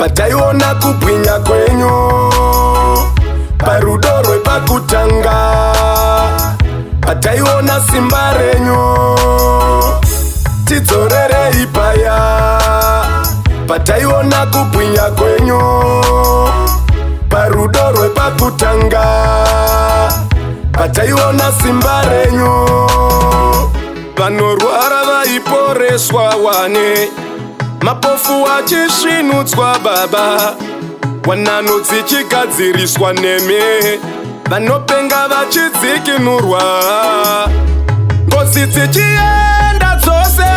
pataiona kubwinya kwenyu parudo rwepakutanga, pataiona simba renyu tidzorerei paya, pataiona kubwinya kwenyu parudo rwepakutanga, pataiona simba renyu. Vanorwara vaiporeswa wane, mapofu achisvinudzwa baba, wanano dzichigadziriswa neme, vanopenga vachidzikinurwa, ngozi dzichienda dzose,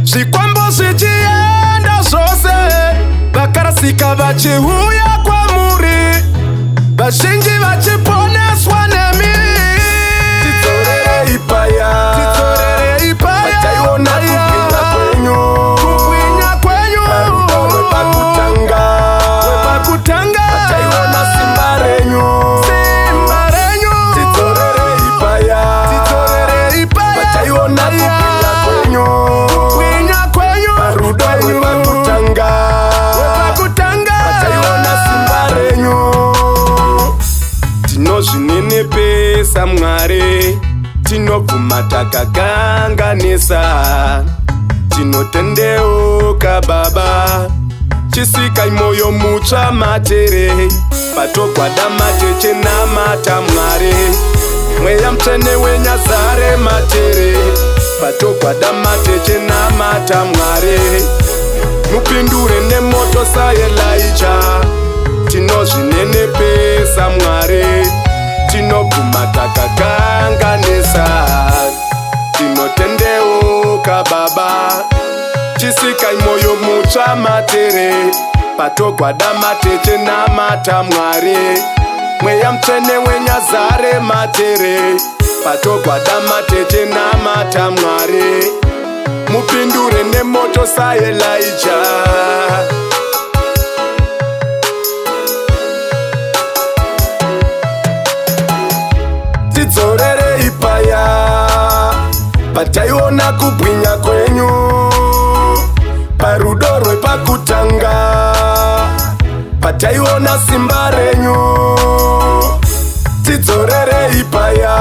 zvikwambo zvichienda zvose, vakarasika vachiuya kwamuri, vazhinji vachiponeswa nemi. Tidzorerei paya, tidzorerei paya, pataiona kubwinya kwenyu, kubwinya kwenyu parudo rwepakutanga, rwepakutanga, pataiona simba renyu, simba renyu. Tidzorerei paya, tidzorerei paya, pataiona kubwinya kwenyu, kubwinya kwenyu parudo rwepakutanga, rwepakutanga, pataiona simba renyu. Tinozvinenepesa Mwari, tinobvuma takakanganisa, tinotendeuka Baba, chisikai moyo mutsva matere, patogwada mateche namata Mwari, mweya mutsvene wenyazare matere, patogwada mateche namata Mwari, mupindure nemoto saElaija. Tinozvinenepesa Mwari, tinobvuma takakanganisa, tinotendeuka Baba, chisikai moyo mutsva matere, patogwada mateche namata Mwari, mweya mutsvene wenyazare matere, patogwada mateche namata Mwari, mupindure nemoto saElaija. Tidzorerei paya, pataiona kubwinya kwenyu parudo rwepakutanga, pataiona simba renyu. Tidzorerei paya,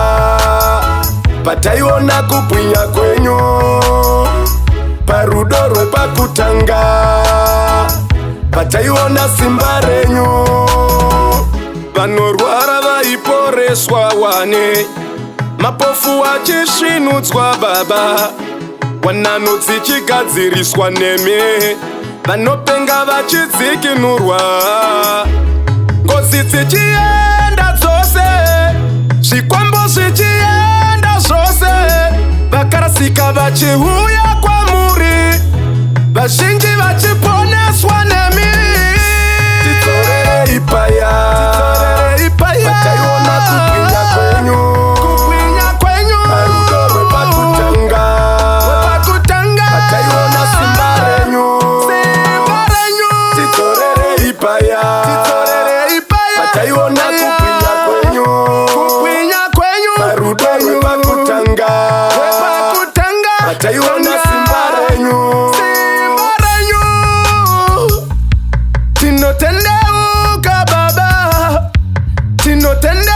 pataiona kubwinya kwenyu parudo rwepakutanga, pataiona simba renyu. Vanorwara vaiporeswa wane, mapofu achisvinudzwa baba, wanano dzichigadziriswa neme, vanopenga vachidzikinurwa, ngozi dzichienda dzose, zvikwambo zvichienda zvose, vakarasika vachiuya kwamuri, vazhinji vachiponeswa nemi. Tidzorerei paya, tidzorerei paya, pataiona kubwinya kwenyu, kubwinya kwenyu parudo rwepakutanga, rwepakutanga, pataiona simba renyu, simba renyu. Tidzorerei paya, tidzorerei paya, pataiona kubwinya kwenyu, kubwinya kwenyu parudo rwepakutanga, rwepakutanga, pataiona simba renyu, simba renyu. Tinotendeuka Baba, tinotendeuka